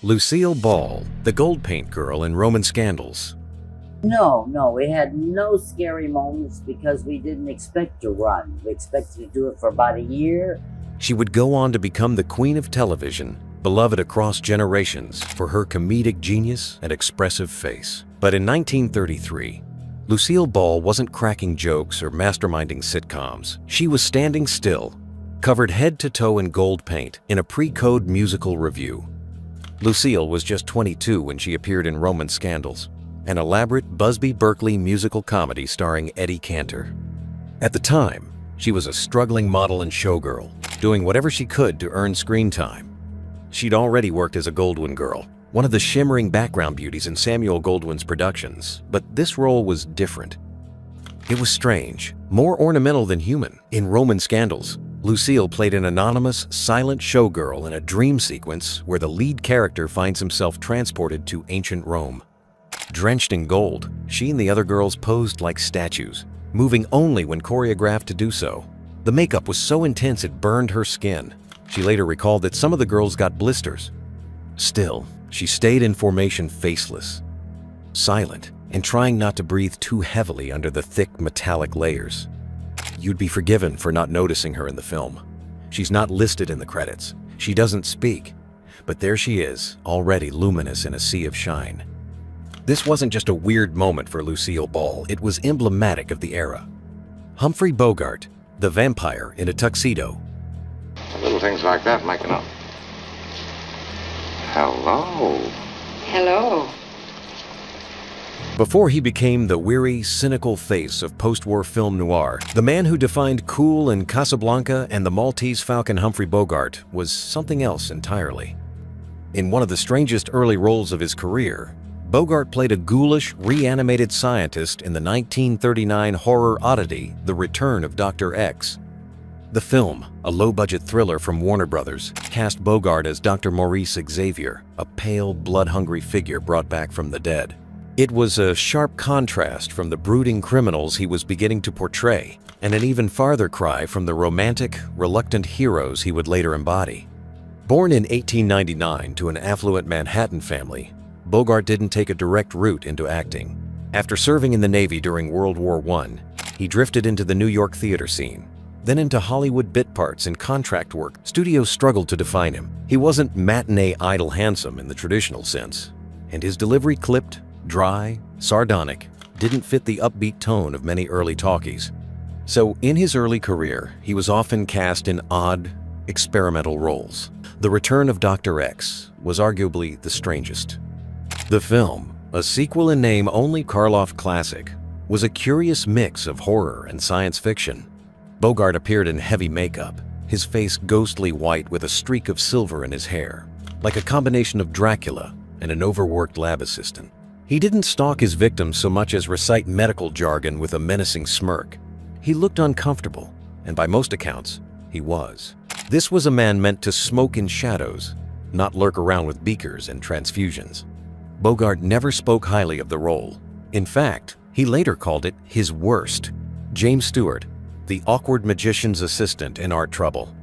Lucille Ball, the gold paint girl in Roman Scandals. No, we had no scary moments because we didn't expect to run. We expected to do it for about a year. She would go on to become the queen of television, beloved across generations for her comedic genius and expressive face. But in 1933, Lucille Ball wasn't cracking jokes or masterminding sitcoms. She was standing still, covered head to toe in gold paint in a pre-code musical review. Lucille was just 22 when she appeared in Roman Scandals, an elaborate Busby Berkeley musical comedy starring Eddie Cantor. At the time, she was a struggling model and showgirl, doing whatever she could to earn screen time. She'd already worked as a Goldwyn girl, one of the shimmering background beauties in Samuel Goldwyn's productions, but this role was different. It was strange, more ornamental than human. In Roman Scandals, Lucille played an anonymous, silent showgirl in a dream sequence where the lead character finds himself transported to ancient Rome. Drenched in gold, she and the other girls posed like statues, moving only when choreographed to do so. The makeup was so intense it burned her skin. She later recalled that some of the girls got blisters. Still, she stayed in formation faceless, silent, and trying not to breathe too heavily under the thick metallic layers. You'd be forgiven for not noticing her in the film. She's not listed in the credits. She doesn't speak. But there she is, already luminous in a sea of shine. This wasn't just a weird moment for Lucille Ball, it was emblematic of the era. Humphrey Bogart, the vampire in a tuxedo. Little things like that make it up. Hello. Hello. Before he became the weary, cynical face of post-war film noir, the man who defined cool in Casablanca and the Maltese Falcon Humphrey Bogart was something else entirely. In one of the strangest early roles of his career, Bogart played a ghoulish, reanimated scientist in the 1939 horror oddity The Return of Dr. X. The film, a low-budget thriller from Warner Brothers, cast Bogart as Dr. Maurice Xavier, a pale, blood-hungry figure brought back from the dead. It was a sharp contrast from the brooding criminals he was beginning to portray, and an even farther cry from the romantic, reluctant heroes he would later embody. Born in 1899 to an affluent Manhattan family, Bogart didn't take a direct route into acting. After serving in the Navy during World War I, he drifted into the New York theater scene, then into Hollywood bit parts and contract work. Studios struggled to define him. He wasn't matinee idol handsome in the traditional sense, and his delivery clipped, dry, sardonic, didn't fit the upbeat tone of many early talkies. So in his early career, he was often cast in odd, experimental roles. The Return of Dr. X was arguably the strangest. The film, a sequel in name only Karloff classic, was a curious mix of horror and science fiction. Bogart appeared in heavy makeup, his face ghostly white with a streak of silver in his hair, like a combination of Dracula and an overworked lab assistant. He didn't stalk his victims so much as recite medical jargon with a menacing smirk. He looked uncomfortable, and by most accounts, he was. This was a man meant to smoke in shadows, not lurk around with beakers and transfusions. Bogart never spoke highly of the role. In fact, he later called it his worst. James Stewart, the awkward magician's assistant in Art Trouble.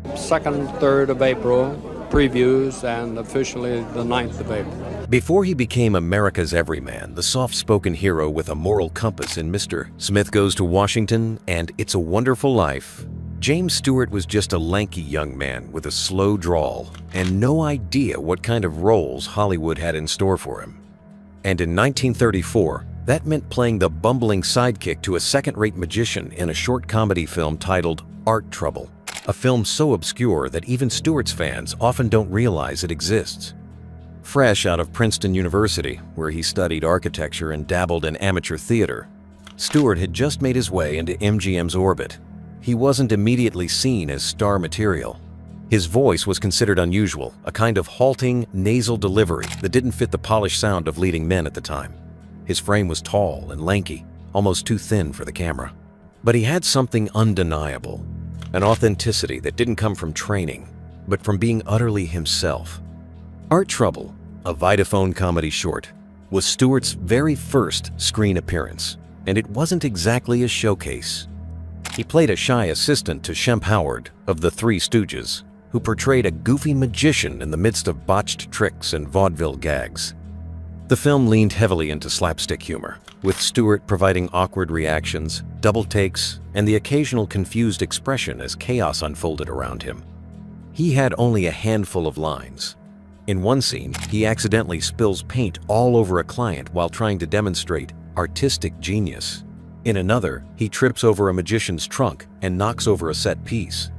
2nd, 3rd of April, previews, and officially the 9th of April. Before he became America's everyman, the soft-spoken hero with a moral compass in Mr. Smith Goes to Washington and It's a Wonderful Life, James Stewart was just a lanky young man with a slow drawl and no idea what kind of roles Hollywood had in store for him. And in 1934, that meant playing the bumbling sidekick to a second-rate magician in a short comedy film titled Art Trouble, a film so obscure that even Stewart's fans often don't realize it exists. Fresh out of Princeton University, where he studied architecture and dabbled in amateur theater, Stewart had just made his way into MGM's orbit. He wasn't immediately seen as star material. His voice was considered unusual, a kind of halting, nasal delivery that didn't fit the polished sound of leading men at the time. His frame was tall and lanky, almost too thin for the camera. But he had something undeniable, an authenticity that didn't come from training, but from being utterly himself. Art Trouble, a Vitaphone comedy short, was Stewart's very first screen appearance, and it wasn't exactly a showcase. He played a shy assistant to Shemp Howard of the Three Stooges, who portrayed a goofy magician in the midst of botched tricks and vaudeville gags. The film leaned heavily into slapstick humor, with Stewart providing awkward reactions, double takes, and the occasional confused expression as chaos unfolded around him. He had only a handful of lines. In one scene, he accidentally spills paint all over a client while trying to demonstrate artistic genius. In another, he trips over a magician's trunk and knocks over a set piece.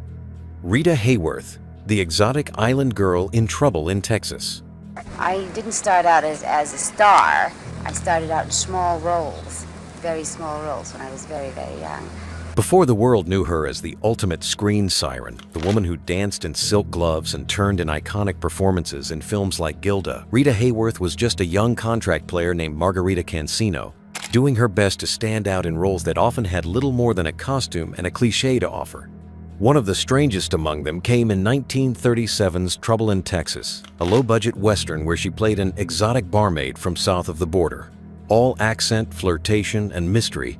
Rita Hayworth, the exotic island girl in trouble in Texas. I didn't start out as a star. I started out in small roles, very small roles when I was very, very young. Before the world knew her as the ultimate screen siren, the woman who danced in silk gloves and turned in iconic performances in films like Gilda, Rita Hayworth was just a young contract player named Margarita Cancino, doing her best to stand out in roles that often had little more than a costume and a cliché to offer. One of the strangest among them came in 1937's Trouble in Texas, a low-budget western where she played an exotic barmaid from south of the border. All accent, flirtation, and mystery,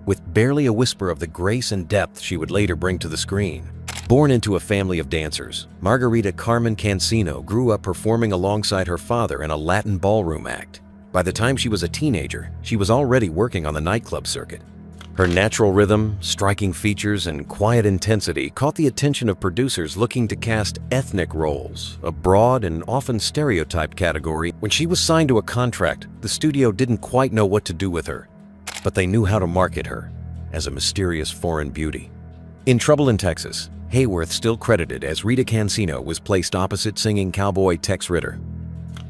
with barely a whisper of the grace and depth she would later bring to the screen. Born into a family of dancers, Margarita Carmen Cancino grew up performing alongside her father in a Latin ballroom act. By the time she was a teenager, she was already working on the nightclub circuit. Her natural rhythm, striking features, and quiet intensity caught the attention of producers looking to cast ethnic roles, a broad and often stereotyped category. When she was signed to a contract, the studio didn't quite know what to do with her, but they knew how to market her as a mysterious foreign beauty. In Trouble in Texas, Hayworth, still credited as Rita Cancino, was placed opposite singing cowboy Tex Ritter.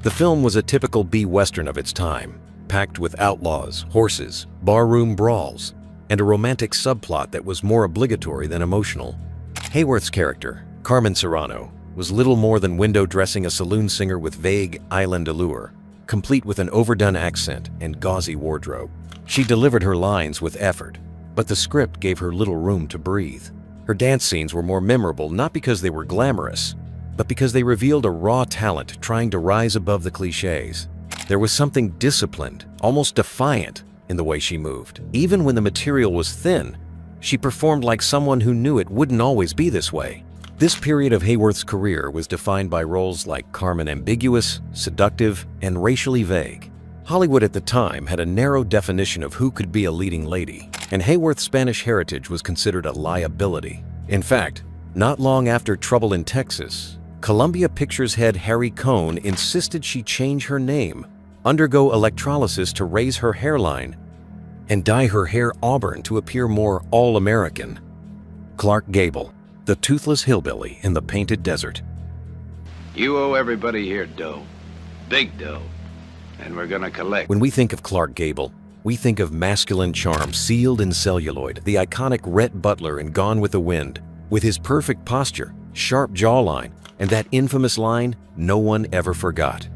The film was a typical B-Western of its time, packed with outlaws, horses, barroom brawls, and a romantic subplot that was more obligatory than emotional. Hayworth's character, Carmen Serrano, was little more than window-dressing a saloon singer with vague island allure, complete with an overdone accent and gauzy wardrobe. She delivered her lines with effort, but the script gave her little room to breathe. Her dance scenes were more memorable not because they were glamorous, but because they revealed a raw talent trying to rise above the cliches. There was something disciplined, almost defiant, in the way she moved. Even when the material was thin, she performed like someone who knew it wouldn't always be this way. This period of Hayworth's career was defined by roles like Carmen ambiguous, seductive, and racially vague. Hollywood at the time had a narrow definition of who could be a leading lady, and Hayworth's Spanish heritage was considered a liability. In fact, not long after Trouble in Texas, Columbia Pictures head Harry Cohn insisted she change her name, undergo electrolysis to raise her hairline, and dye her hair auburn to appear more all-American. Clark Gable, the toothless hillbilly in the Painted Desert. You owe everybody here dough. Big dough. And we're gonna collect. When we think of Clark Gable, we think of masculine charm sealed in celluloid, the iconic Rhett Butler in Gone with the Wind, with his perfect posture, sharp jawline, and that infamous line, "No one ever forgot."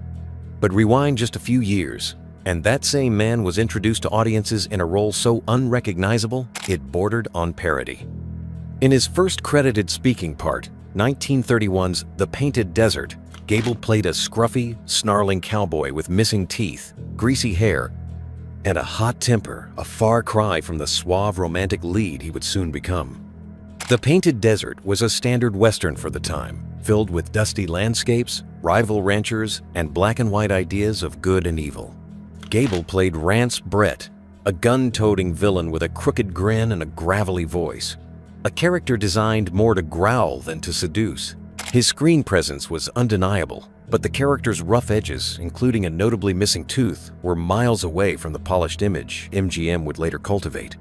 But rewind just a few years, and that same man was introduced to audiences in a role so unrecognizable, it bordered on parody. In his first credited speaking part, 1931's The Painted Desert, Gable played a scruffy, snarling cowboy with missing teeth, greasy hair, and a hot temper, a far cry from the suave romantic lead he would soon become. The Painted Desert was a standard Western for the time, filled with dusty landscapes, rival ranchers, and black and white ideas of good and evil. Gable played Rance Brett, a gun-toting villain with a crooked grin and a gravelly voice, a character designed more to growl than to seduce. His screen presence was undeniable, but the character's rough edges, including a notably missing tooth, were miles away from the polished image MGM would later cultivate.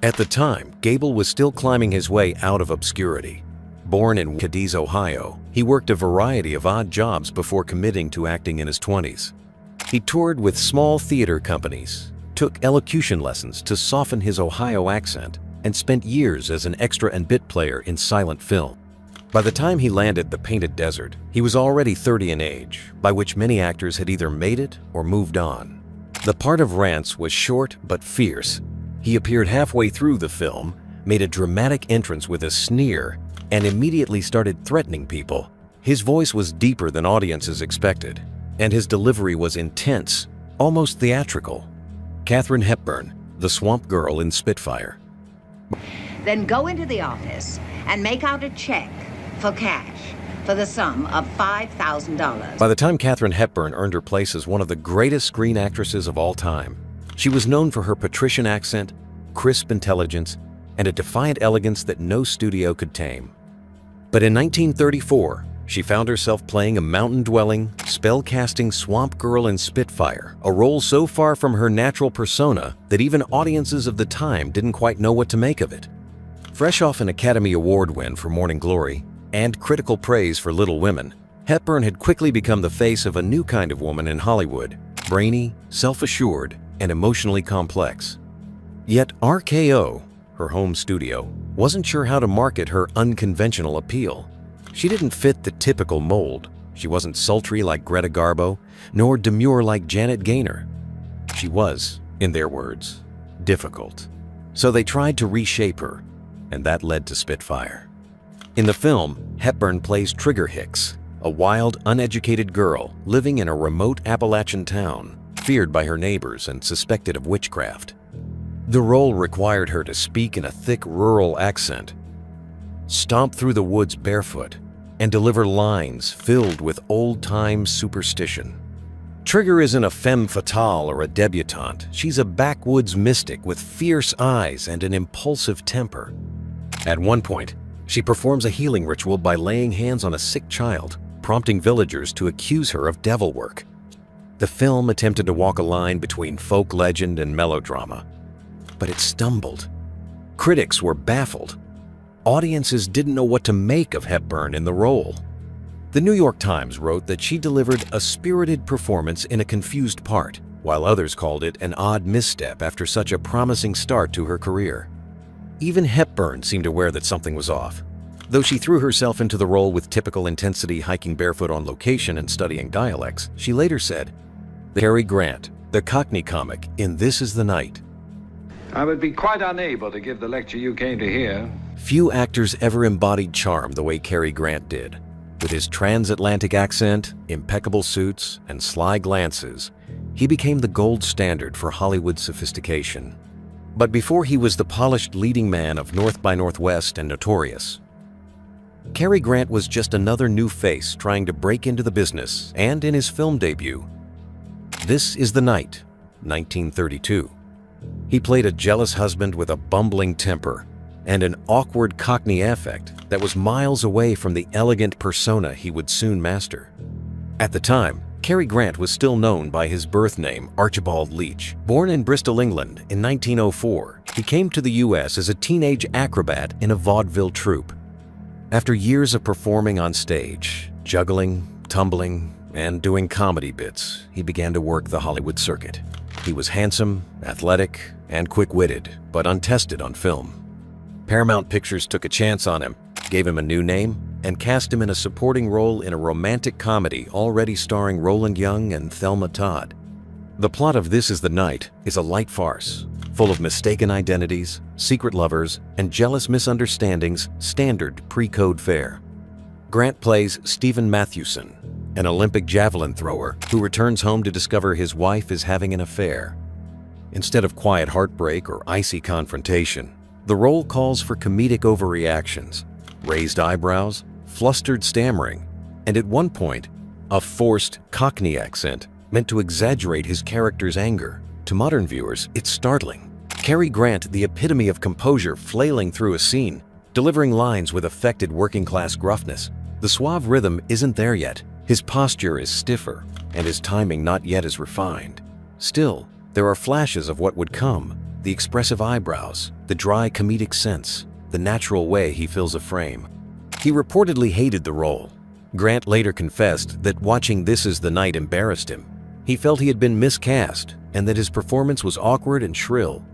At the time, Gable was still climbing his way out of obscurity. Born in Cadiz, Ohio, he worked a variety of odd jobs before committing to acting in his 20s. He toured with small theater companies, took elocution lessons to soften his Ohio accent, and spent years as an extra and bit player in silent film. By the time he landed The Painted Desert, he was already 30 in age, by which many actors had either made it or moved on. The part of Rance was short but fierce. He appeared halfway through the film, made a dramatic entrance with a sneer, and immediately started threatening people. His voice was deeper than audiences expected, and his delivery was intense, almost theatrical. Katherine Hepburn, the swamp girl in Spitfire. Then go into the office and make out a check for cash for the sum of $5,000. By the time Katherine Hepburn earned her place as one of the greatest screen actresses of all time, she was known for her patrician accent, crisp intelligence, and a defiant elegance that no studio could tame. But in 1934, she found herself playing a mountain-dwelling, spell-casting swamp girl in Spitfire, a role so far from her natural persona that even audiences of the time didn't quite know what to make of it. Fresh off an Academy Award win for Morning Glory and critical praise for Little Women, Hepburn had quickly become the face of a new kind of woman in Hollywood, brainy, self-assured, and emotionally complex. Yet RKO, her home studio, wasn't sure how to market her unconventional appeal. She didn't fit the typical mold. She wasn't sultry like Greta Garbo, nor demure like Janet Gaynor. She was, in their words, difficult. So they tried to reshape her, and that led to Spitfire. In the film, Hepburn plays Trigger Hicks, a wild, uneducated girl living in a remote Appalachian town, feared by her neighbors and suspected of witchcraft. The role required her to speak in a thick rural accent, stomp through the woods barefoot, and deliver lines filled with old-time superstition. Trigger isn't a femme fatale or a debutante. She's a backwoods mystic with fierce eyes and an impulsive temper. At one point, she performs a healing ritual by laying hands on a sick child, prompting villagers to accuse her of devil work. The film attempted to walk a line between folk legend and melodrama, but it stumbled. Critics were baffled. Audiences didn't know what to make of Hepburn in the role. The New York Times wrote that she delivered a spirited performance in a confused part, while others called it an odd misstep after such a promising start to her career. Even Hepburn seemed aware that something was off. Though she threw herself into the role with typical intensity, hiking barefoot on location and studying dialects, she later said, "Cary Grant, the Cockney comic in This Is the Night." I would be quite unable to give the lecture you came to hear. Few actors ever embodied charm the way Cary Grant did. With his transatlantic accent, impeccable suits, and sly glances, he became the gold standard for Hollywood sophistication. But before he was the polished leading man of North by Northwest and Notorious, Cary Grant was just another new face trying to break into the business, and in his film debut, This Is the Night, 1932. He played a jealous husband with a bumbling temper and an awkward Cockney affect that was miles away from the elegant persona he would soon master. At the time, Cary Grant was still known by his birth name, Archibald Leach. Born in Bristol, England in 1904, he came to the U.S. as a teenage acrobat in a vaudeville troupe. After years of performing on stage, juggling, tumbling, and doing comedy bits, he began to work the Hollywood circuit. He was handsome, athletic, and quick-witted, but untested on film. Paramount Pictures took a chance on him, gave him a new name, and cast him in a supporting role in a romantic comedy already starring Roland Young and Thelma Todd. The plot of This Is the Night is a light farce, full of mistaken identities, secret lovers, and jealous misunderstandings, standard pre-code fare. Grant plays Stephen Mathewson, an Olympic javelin thrower who returns home to discover his wife is having an affair. Instead of quiet heartbreak or icy confrontation, the role calls for comedic overreactions, raised eyebrows, flustered stammering, and at one point, a forced Cockney accent meant to exaggerate his character's anger. To modern viewers, it's startling. Cary Grant, the epitome of composure, flailing through a scene, delivering lines with affected working-class gruffness. The suave rhythm isn't there yet. His posture is stiffer, and his timing not yet as refined. Still, there are flashes of what would come: the expressive eyebrows, the dry comedic sense, the natural way he fills a frame. He reportedly hated the role. Grant later confessed that watching This Is the Night embarrassed him. He felt he had been miscast and that his performance was awkward and shrill.